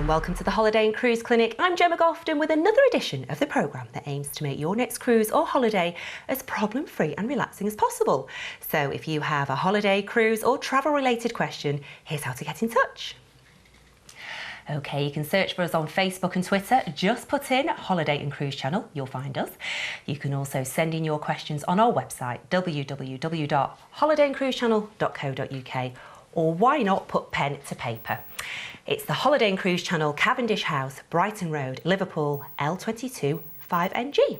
welcome to the Holiday and Cruise Clinic. I'm Jemma Gofton with another edition of the programme that aims to make your next cruise or holiday as problem-free and relaxing as possible. So if you have a holiday, cruise or travel-related question, here's how to get in touch. Okay, you can search for us on Facebook and Twitter. Just put in Holiday and Cruise Channel, you'll find us. You can also send in your questions on our website, www.holidayandcruisechannel.co.uk, or why not put pen to paper. It's the Holiday and Cruise Channel, Cavendish House, Brighton Road, Liverpool, L22 5NG.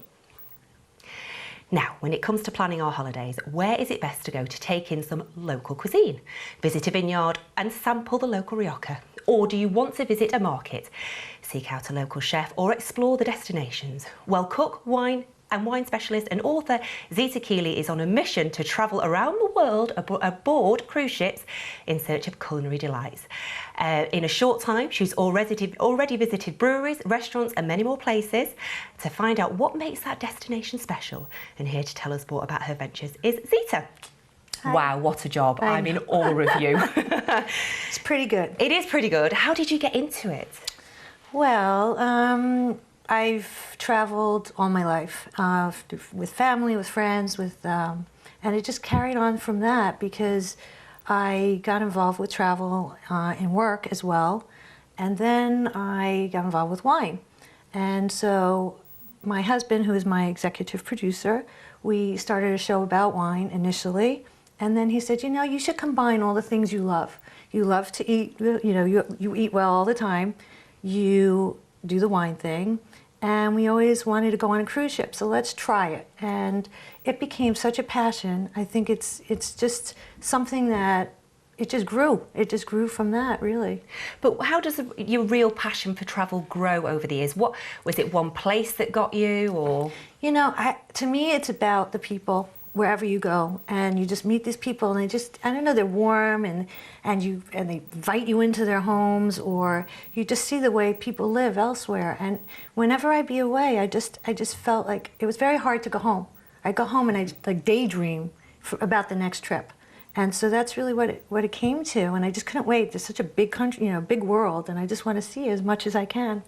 Now, when it comes to planning our holidays, where is it best to go to take in some local cuisine? Visit a vineyard and sample the local rioja? Or do you want to visit a market, seek out a local chef or explore the destinations? Well, cook, wine specialist and author Zita Keeley is on a mission to travel around the world aboard cruise ships in search of culinary delights. In a short time, she's already visited breweries, restaurants and many more places to find out what makes that destination special. And here to tell us more about her ventures is Zita. Hi. Wow, what a job. I'm in awe of you. It's pretty good. It is pretty good. How did you get into it? Well, I've traveled all my life with family, with friends, and it just carried on from that because I got involved with travel and work as well. And then I got involved with wine. And so my husband, who is my executive producer, we started a show about wine initially. And then he said, you know, you should combine all the things you love. You love to eat, you eat well all the time. You do the wine thing. And we always wanted to go on a cruise ship, so let's try it. And it became such a passion. I think it's just something that it just grew. It just grew from that, really. But how does your real passion for travel grow over the years? What was it? One place that got you, or? You know, to me, it's about the people. Wherever you go, and you just meet these people, and they just, I don't know, they're warm, and they invite you into their homes, or you just see the way people live elsewhere. And whenever I'd be away, I just felt like it was very hard to go home. I'd go home and I'd like daydream about the next trip. And so that's really what it came to, and I just couldn't wait. There's such a big country, you know, big world, and I just want to see as much as I can.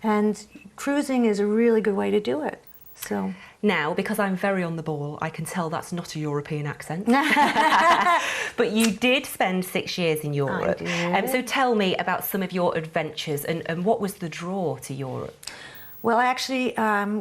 And cruising is a really good way to do it. So now, because I'm very on the ball, I can tell that's not a European accent. But you did spend 6 years in Europe. I did. So tell me about some of your adventures and what was the draw to Europe? Well, I actually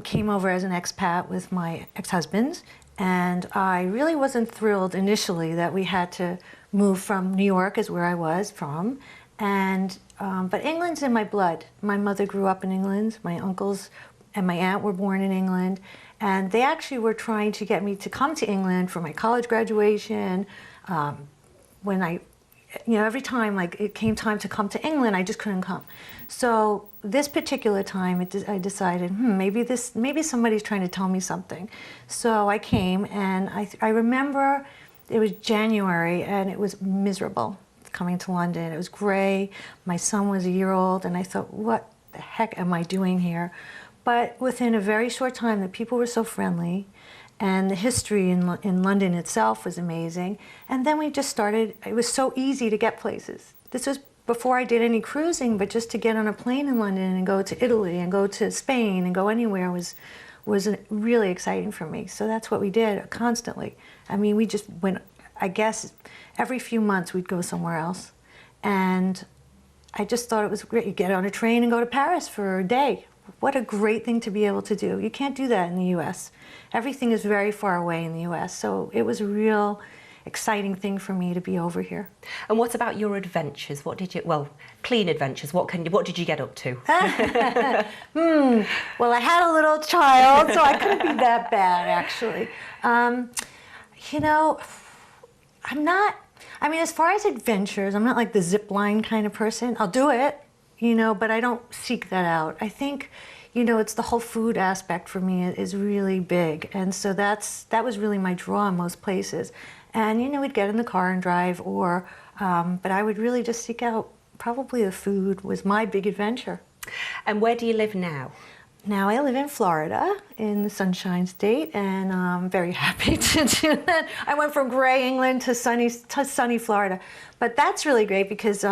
came over as an expat with my ex-husband, and I really wasn't thrilled initially that we had to move from New York, is where I was from, and but England's in my blood. My mother grew up in England. My uncles and my aunt were born in England, and they actually were trying to get me to come to England for my college graduation. When every time like it came time to come to England, I just couldn't come. So this particular time, I decided, maybe somebody's trying to tell me something. So I came, and I remember it was January, and it was miserable coming to London. It was gray. My son was a year old, and I thought, what the heck am I doing here? But within a very short time, the people were so friendly, and the history in London itself was amazing. And then we just started, it was so easy to get places. This was before I did any cruising, but just to get on a plane in London and go to Italy and go to Spain and go anywhere was really exciting for me. So that's what we did constantly. I mean, we just went, I guess, every few months we'd go somewhere else. And I just thought it was great. You get on a train and go to Paris for a day. What a great thing to be able to do. You can't do that in the U.S. Everything is very far away in the U.S., so it was a real exciting thing for me to be over here. And what about your adventures? Clean adventures. What did you get up to? Well, I had a little child, so I couldn't be that bad, actually. You know, as far as adventures, I'm not like the zip line kind of person. I'll do it. But I don't seek that out. I think, it's the whole food aspect for me is really big. And so that was really my draw in most places. And, we'd get in the car and drive, but I would really just seek out, probably the food was my big adventure. And where do you live now? Now I live in Florida, in the Sunshine State, and I'm very happy to do that. I went from gray England to sunny Florida. But that's really great because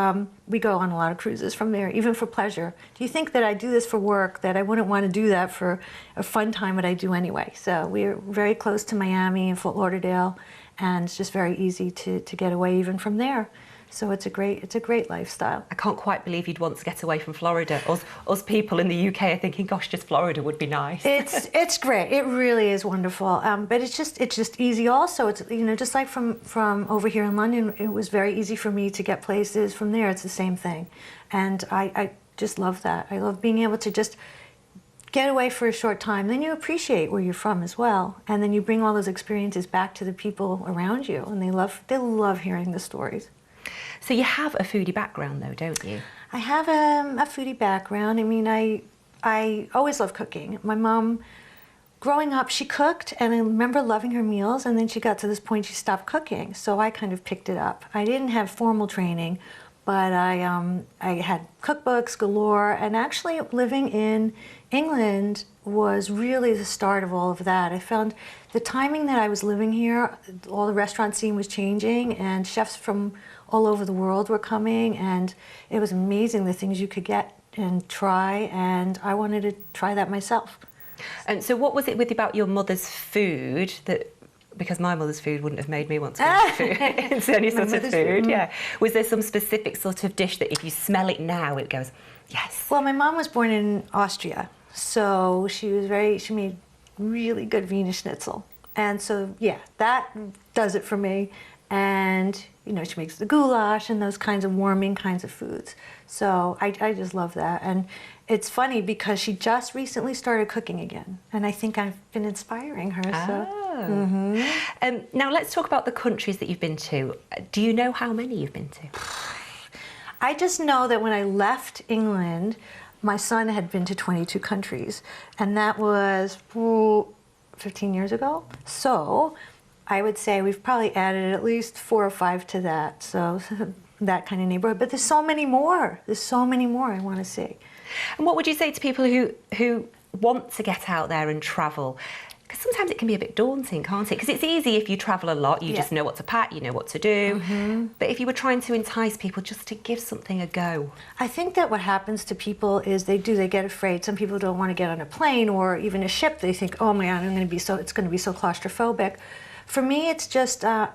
we go on a lot of cruises from there, even for pleasure. Do you think that I do this for work, that I wouldn't want to do that for a fun time, but I do anyway? So we're very close to Miami and Fort Lauderdale, and it's just very easy to get away even from there. So it's a great lifestyle. I can't quite believe you'd want to get away from Florida. Us people in the UK are thinking, gosh, just Florida would be nice. It's great. It really is wonderful. But it's just easy. Also, it's just like from over here in London, it was very easy for me to get places from there. It's the same thing, and I just love that. I love being able to just get away for a short time. Then you appreciate where you're from as well, and then you bring all those experiences back to the people around you, and they love hearing the stories. So you have a foodie background though, don't you? I have a foodie background. I mean, I always loved cooking. My mom, growing up, she cooked, and I remember loving her meals, and then she got to this point she stopped cooking, so I kind of picked it up. I didn't have formal training, but I had cookbooks galore, and actually living in England was really the start of all of that. I found the timing that I was living here, all the restaurant scene was changing, and chefs from all over the world were coming, and it was amazing the things you could get and try, and I wanted to try that myself. And so what was it about your mother's food that, because my mother's food wouldn't have made me want to eat food, it's any sort of food, yeah. Was there some specific sort of dish that if you smell it now, it goes, yes? Well, my mom was born in Austria, so she made really good Wiener Schnitzel. And so, yeah, that does it for me. And, she makes the goulash and those kinds of warming kinds of foods. So I just love that. And it's funny because she just recently started cooking again. And I think I've been inspiring her. So. Now let's talk about the countries that you've been to. Do you know how many you've been to? I just know that when I left England, my son had been to 22 countries. And that was 15 years ago. So I would say we've probably added at least 4 or 5 to that. So that kind of neighborhood. But there's so many more. There's so many more I want to see. And what would you say to people who want to get out there and travel? Because sometimes it can be a bit daunting, can't it? Because it's easy if you travel a lot, you just know what to pack, you know what to do. Mm-hmm. But if you were trying to entice people just to give something a go. I think that what happens to people is they get afraid. Some people don't want to get on a plane or even a ship. They think, oh my God, it's going to be so claustrophobic. For me, it's just do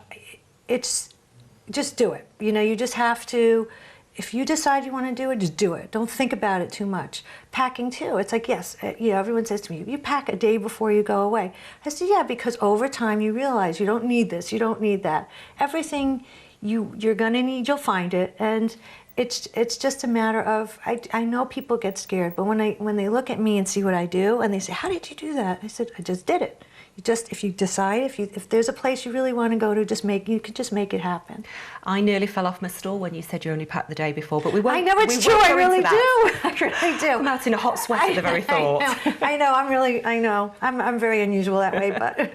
it. You just have to, if you decide you want to do it, just do it. Don't think about it too much. Packing too, it's like, yes, everyone says to me, you pack a day before you go away. I said, yeah, because over time you realize you don't need this, you don't need that. Everything you're gonna need, you'll find it. And it's just a matter of, I know people get scared, but when they look at me and see what I do, and they say, how did you do that? I said, I just did it. If you decide, if there's a place you really want to go to, you could just make it happen. I nearly fell off my stool when you said you only packed the day before, but we won't. I know it's true. I really do. I really do. I'm out in a hot sweat at the very thought. I know. I'm very unusual that way, but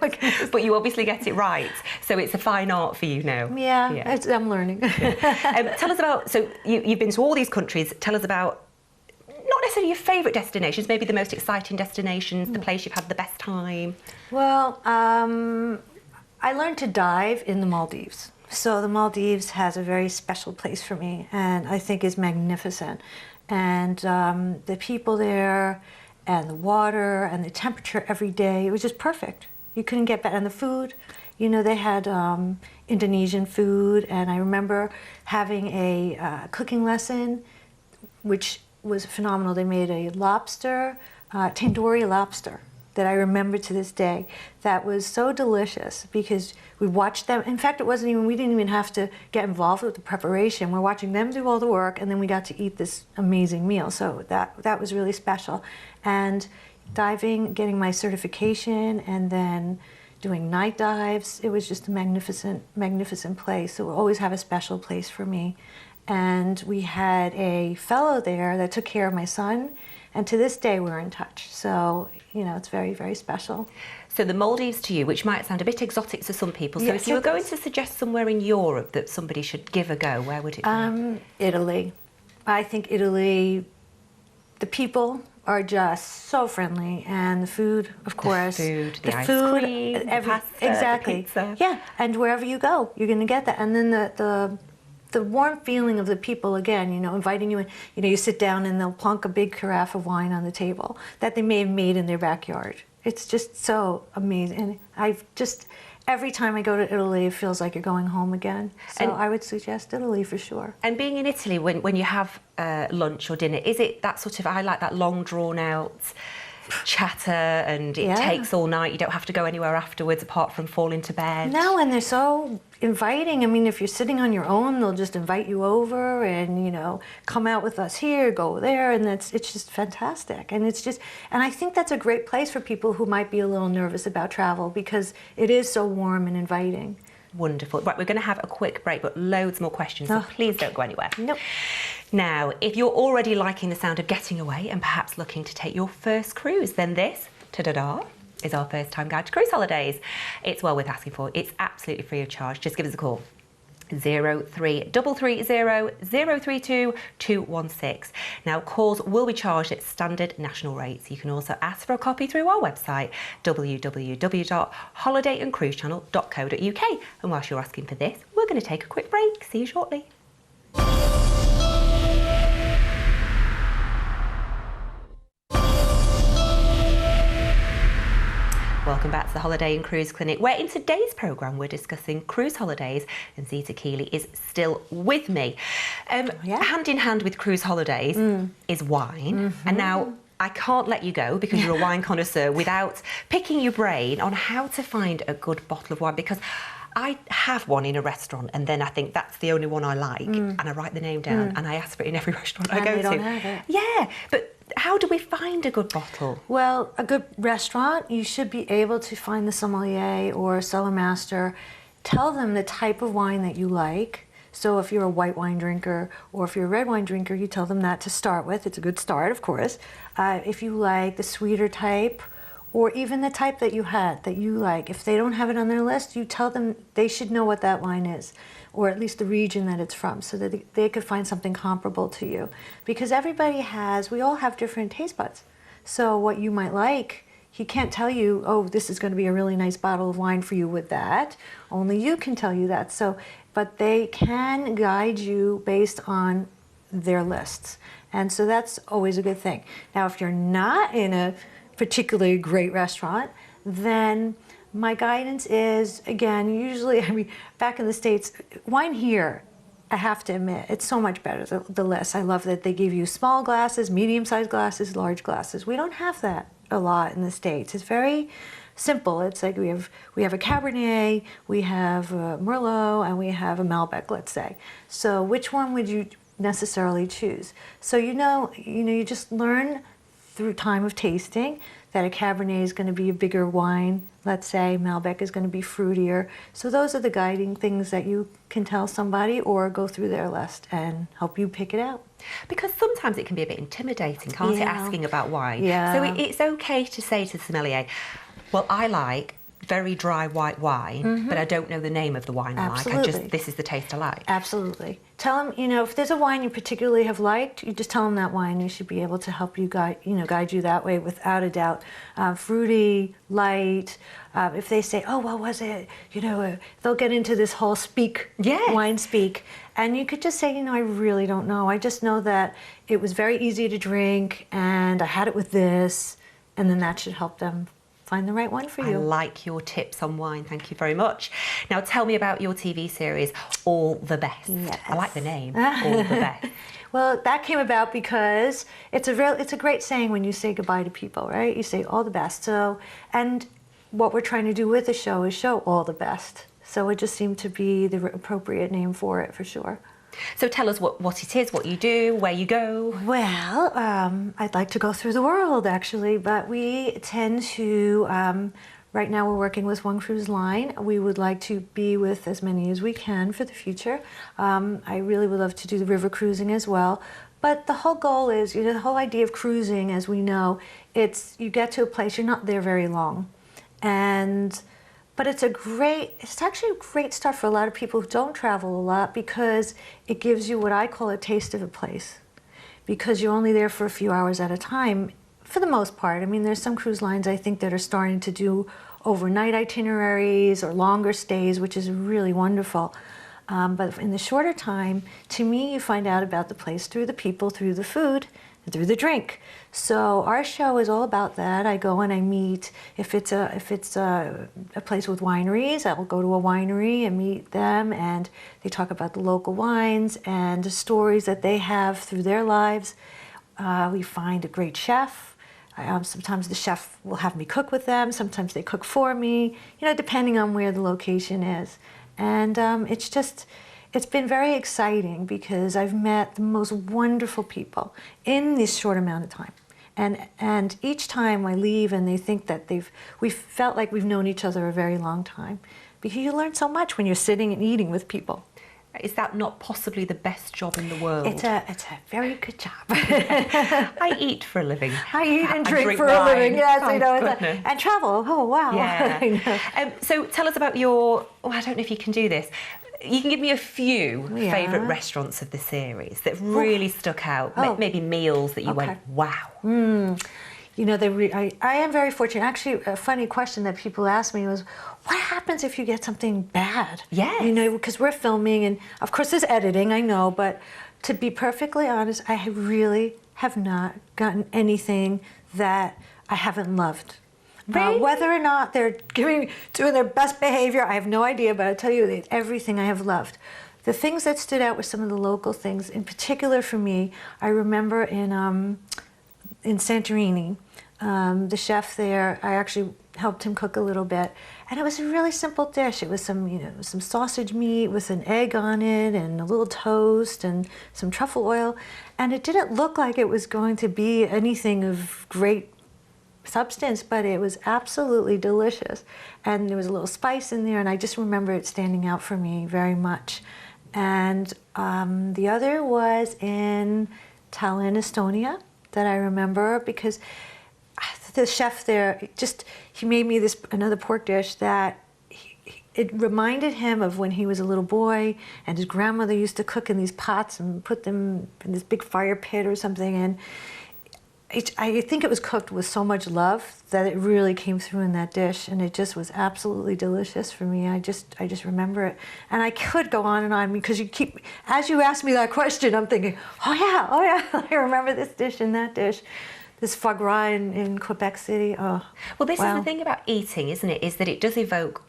but you obviously get it right. So it's a fine art for you now. Yeah. I'm learning. Tell us about. So you've been to all these countries. Tell us about. Not necessarily your favourite destinations, maybe the most exciting destinations, the place you've had the best time. Well, I learned to dive in the Maldives. So the Maldives has a very special place for me, and I think is magnificent. And the people there, and the water, and the temperature every day, it was just perfect. You couldn't get better. And the food, they had Indonesian food, and I remember having a cooking lesson, which was phenomenal. They made a lobster, tandoori lobster, that I remember to this day. That was so delicious because we watched them. In fact, we didn't even have to get involved with the preparation. We're watching them do all the work, and then we got to eat this amazing meal. So that was really special. And diving, getting my certification, and then doing night dives, it was just a magnificent, magnificent place. So we'll always have a special place for me. And we had a fellow there that took care of my son, and to this day we're in touch. So, it's very, very special. So the Maldives to you, which might sound a bit exotic to some people, so yes, if you were going to suggest somewhere in Europe that somebody should give a go, where would it be? Italy. I think Italy, the people are just so friendly, and the food, of course, the ice cream, the pasta, exactly, the pizza. Yeah, and wherever you go, you're going to get that, and then the warm feeling of the people, again, inviting you in. You sit down and they'll plunk a big carafe of wine on the table that they may have made in their backyard. It's just so amazing. And every time I go to Italy, it feels like you're going home again. So I would suggest Italy for sure. And being in Italy, when you have lunch or dinner, is it that sort of, I like that long drawn out chatter, and it takes all night, you don't have to go anywhere afterwards apart from fall into bed? No, and they're so inviting. I mean, if you're sitting on your own, they'll just invite you over and, come out with us here, go there, and it's just fantastic. And and I think that's a great place for people who might be a little nervous about travel, because it is so warm and inviting. Wonderful. Right, we're going to have a quick break, but loads more questions, so please don't go anywhere. Nope. Now, if you're already liking the sound of getting away and perhaps looking to take your first cruise, then this, ta-da-da, is our first time guide to cruise holidays. It's well worth asking for. It's absolutely free of charge. Just give us a call. 03330 032 216. Now, calls will be charged at standard national rates. You can also ask for a copy through our website, www.holidayandcruisechannel.co.uk. And whilst you're asking for this, we're going to take a quick break. See you shortly. Welcome back to the Holiday and Cruise Clinic, where in today's programme we're discussing cruise holidays, and Zita Keeley is still with me. Hand in hand with cruise holidays is wine, and now I can't let you go, because you're a wine connoisseur, without picking your brain on how to find a good bottle of wine, because I have one in a restaurant and then I think that's the only one I like, and I write the name down and I ask for it in every restaurant I go to. Don't have it. Yeah, but how do we find a good bottle? Well, a good restaurant, you should be able to find the sommelier or cellar master. Tell them the type of wine that you like. So if you're a white wine drinker or if you're a red wine drinker, you tell them that to start with. It's a good start, of course. If you like the sweeter type, or even the type that you like, if they don't have it on their list, you tell them they should know what that wine is, or at least the region that it's from, so that they could find something comparable to you. Because we all have different taste buds. So what you might like, he can't tell you, oh, this is going to be a really nice bottle of wine for you with that. Only you can tell you that. But they can guide you based on their lists. And so that's always a good thing. Now, if you're not in a particularly great restaurant, then my guidance is, again, usually, back in the States, wine here, I have to admit, it's so much better, the list. I love that they give you small glasses, medium-sized glasses, large glasses. We don't have that a lot in the States. It's very simple. It's like we have a Cabernet, we have a Merlot, and we have a Malbec, let's say. So which one would you necessarily choose? So you just learn through time of tasting that a Cabernet is going to be a bigger wine, let's say. Malbec is going to be fruitier. So those are the guiding things that you can tell somebody, or go through their list and help you pick it out. Because sometimes it can be a bit intimidating, can't it, asking about wine? Yeah. So it's okay to say to the sommelier, well, I like very dry white wine, but I don't know the name of the wine I like. This is the taste I like. Absolutely. Tell them, if there's a wine you particularly have liked, you just tell them that wine. They should be able to help you guide you that way without a doubt. Fruity, light. If they say, oh, what was it? They'll get into this whole wine speak. And you could just say, I really don't know. I just know that it was very easy to drink and I had it with this. And then that should help them find the right one for you. I like your tips on wine. Thank you very much. Now tell me about your TV series, All the Best. Yes. I like the name, All the Best. Well, that came about because it's a great saying when you say goodbye to people, right? You say all the best. And what we're trying to do with the show is show all the best. So it just seemed to be the appropriate name for it, for sure. So tell us what it is, what you do, where you go. Well, I'd like to go through the world, actually, but we tend to, right now we're working with one cruise line. We would like to be with as many as we can for the future. I really would love to do the river cruising as well. But the whole goal is, the whole idea of cruising, as we know, you get to a place, you're not there very long. But it's actually a great start for a lot of people who don't travel a lot, because it gives you what I call a taste of a place. Because you're only there for a few hours at a time, for the most part. I mean, there's some cruise lines I think that are starting to do overnight itineraries or longer stays, which is really wonderful. But in the shorter time, to me, you find out about the place through the people, through the food, and through the drink. So our show is all about that. I go and I meet, if it's a place with wineries, I will go to a winery and meet them, and they talk about the local wines and the stories that they have through their lives. We find a great chef. Sometimes the chef will have me cook with them. Sometimes they cook for me, depending on where the location is. And it's been very exciting because I've met the most wonderful people in this short amount of time. And each time I leave and they think that we've felt like we've known each other a very long time. Because you learn so much when you're sitting and eating with people. Is that not possibly the best job in the world? It's a very good job. I eat for a living. I eat and drink for a living. Yes, and travel. Oh wow. Yeah. So tell us about your. Oh, I don't know if you can do this. You can give me a few favourite restaurants of the series that really stuck out. Maybe meals that you went, wow. I am very fortunate. Actually, a funny question that people ask me was, what happens if you get something bad? Yes. Because we're filming, and of course there's editing, I know, but to be perfectly honest, I really have not gotten anything that I haven't loved. Really? Whether or not they're doing their best behavior, I have no idea, but I tell you that everything I have loved. The things that stood out were some of the local things. In particular for me, I remember in Santorini, the chef there, I actually helped him cook a little bit, and it was a really simple dish. It was some sausage meat with an egg on it and a little toast and some truffle oil, and it didn't look like it was going to be anything of great substance, but it was absolutely delicious, and there was a little spice in there, and I just remember it standing out for me very much. And the other was in Tallinn, Estonia, that I remember because the chef there, he made me another pork dish that it reminded him of when he was a little boy, and his grandmother used to cook in these pots and put them in this big fire pit or something, and I think it was cooked with so much love that it really came through in that dish, and it just was absolutely delicious for me. I just remember it, and I could go on and on because as you asked me that question, I'm thinking, oh yeah, I remember this dish and that dish. This foie gras in Quebec City. Oh, well, this is the thing about eating, isn't it? Is that it does evoke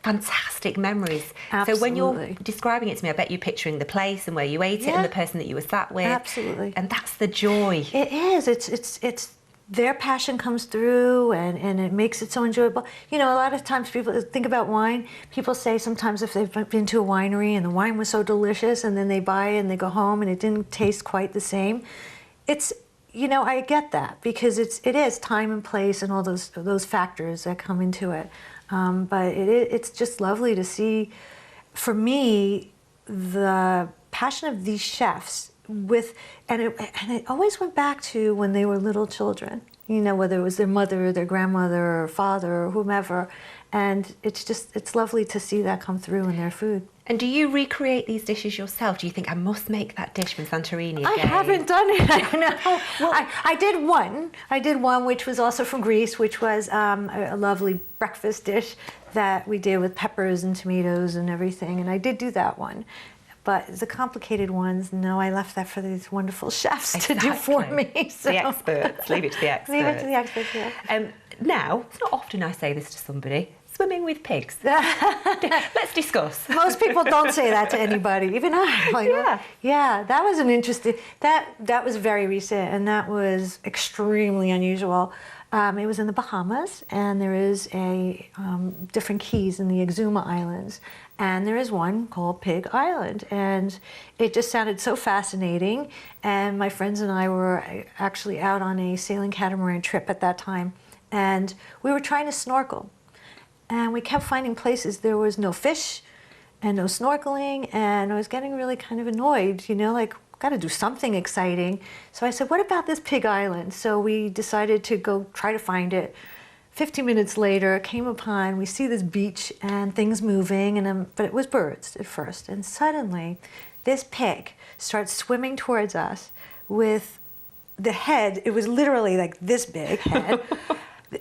fantastic memories. Absolutely. So when you're describing it to me, I bet you're picturing the place and where you ate it and the person that you were sat with. Absolutely. And that's the joy. It is. It's their passion comes through, and it makes it so enjoyable. A lot of times people think about wine. People say sometimes if they've been to a winery and the wine was so delicious, and then they buy it and they go home and it didn't taste quite the same. I get that because it is time and place and all those factors that come into it. But it's just lovely to see, for me, the passion of these chefs and it always went back to when they were little children, whether it was their mother or their grandmother or father or whomever. And it's lovely to see that come through in their food. And do you recreate these dishes yourself? Do you think I must make that dish from Santorini again? I haven't done it. I know. Well, I did one. I did one which was also from Greece, which was a lovely breakfast dish that we did with peppers and tomatoes and everything. And I did do that one. But the complicated ones, no, I left that for these wonderful chefs to do for me. So. The experts. Leave it to the experts. Leave it to the experts, yeah. Now, it's not often I say this to somebody. Swimming with pigs. Let's discuss. Most people don't say that to anybody, even I. Yeah, that was an interesting. That was very recent, and that was extremely unusual. It was in the Bahamas, and there is different keys in the Exuma Islands, and there is one called Pig Island, and it just sounded so fascinating. And my friends and I were actually out on a sailing catamaran trip at that time, and we were trying to snorkel. And we kept finding places there was no fish and no snorkeling, and I was getting really kind of annoyed, got to do something exciting. So I said, what about this Pig Island? So we decided to go try to find it. 15 minutes later, we see this beach and things moving, but it was birds at first. And suddenly, this pig starts swimming towards us with the head, it was literally like this big head.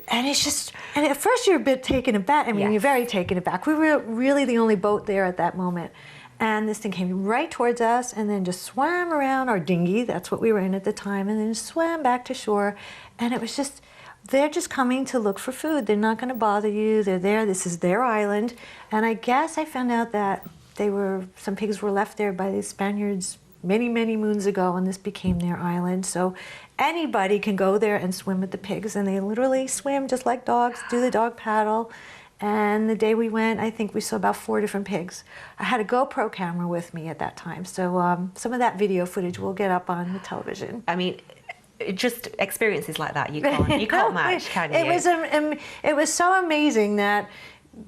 And it's just, and at first you're a bit taken aback. I mean, you're very taken aback. We were really the only boat there at that moment. And this thing came right towards us and then just swam around our dinghy. That's what we were in at the time. And then swam back to shore. And it was just, they're just coming to look for food. They're not going to bother you. They're there. This is their island. And I guess I found out that some pigs were left there by the Spaniards many, many moons ago, and this became their island. So anybody can go there and swim with the pigs, and they literally swim just like dogs, do the dog paddle. And the day we went, I think we saw about 4 different pigs. I had a GoPro camera with me at that time, so some of that video footage will get up on the television. I mean, just experiences like that you can't match, can you? It was so amazing that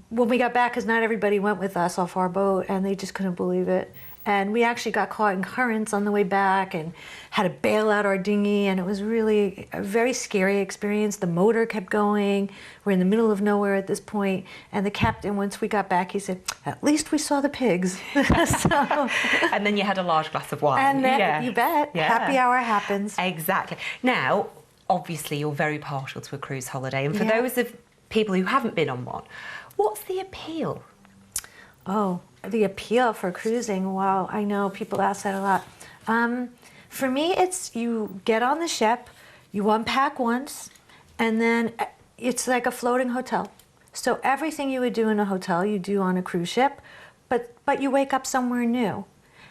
when we got back, because not everybody went with us off our boat, and they just couldn't believe it. And we actually got caught in currents on the way back and had to bail out our dinghy, and it was really a very scary experience. The motor kept going. We're in the middle of nowhere at this point, and the captain, once we got back, he said, "At least we saw the pigs." And then you had a large glass of wine. And then, you bet, happy hour happens. Exactly. Now, obviously, you're very partial to a cruise holiday, and for those of people who haven't been on one, what's the appeal? Oh, the appeal for cruising. Wow, I know people ask that a lot. For me, it's you get on the ship, you unpack once, and then it's like a floating hotel. So everything you would do in a hotel, you do on a cruise ship, but you wake up somewhere new.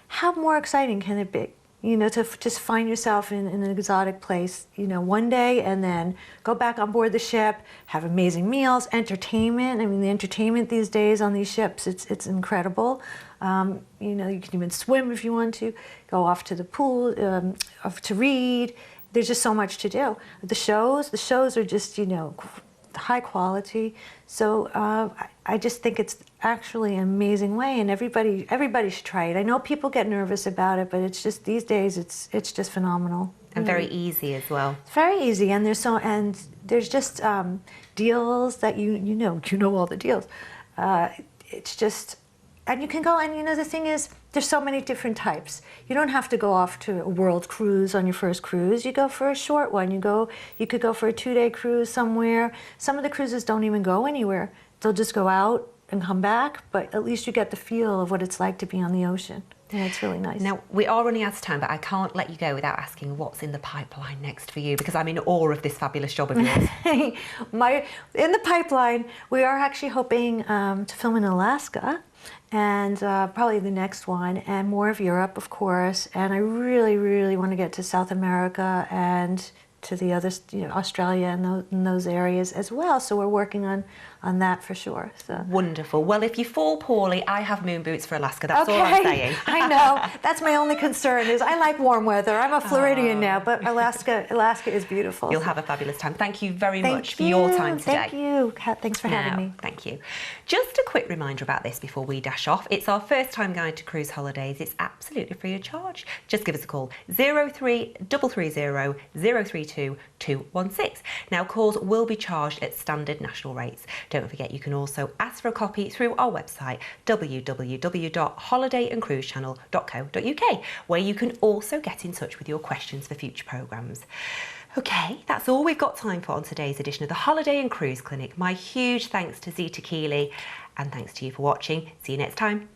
How more exciting can it be? You know, to just find yourself in an exotic place, you know, one day, and then go back on board the ship, have amazing meals, entertainment. I mean, the entertainment these days on these ships, it's incredible. You know, you can even swim if you want to, go off to the pool, to read. There's just so much to do. The shows are just, you know, high quality. So I just think it's actually an amazing way, and everybody should try it. I know people get nervous about it, but it's just these days it's just phenomenal. And very easy as well. It's very easy, and there's just deals that you know all the deals. It's just, and you can go, and you know the thing is, there's so many different types. You don't have to go off to a world cruise on your first cruise. You go for a short one. You could go for a 2-day cruise somewhere. Some of the cruises don't even go anywhere. They'll just go out and come back, but at least you get the feel of what it's like to be on the ocean. Yeah, it's really nice. Now, we are running out of time, but I can't let you go without asking what's in the pipeline next for you, because I'm in awe of this fabulous job of yours. In the pipeline, we are actually hoping to film in Alaska, and probably the next one, and more of Europe, of course. And I really, really want to get to South America and to the other, you know, Australia and those areas as well. So we're working on that for sure. So. Wonderful. Well, if you fall poorly, I have moon boots for Alaska. That's all I'm saying. I know. That's my only concern is I like warm weather. I'm a Floridian now, but Alaska is beautiful. You'll have a fabulous time. Thank you very much for your time today. Thank you. Thanks for having me. Thank you. Just a quick reminder about this before we dash off. It's our first time guide to cruise holidays. It's absolutely free of charge. Just give us a call, 03330 032 216. Now, calls will be charged at standard national rates. Don't forget, you can also ask for a copy through our website, www.holidayandcruisechannel.co.uk, where you can also get in touch with your questions for future programmes. Okay, that's all we've got time for on today's edition of the Holiday and Cruise Clinic. My huge thanks to Zita Keeley, and thanks to you for watching. See you next time.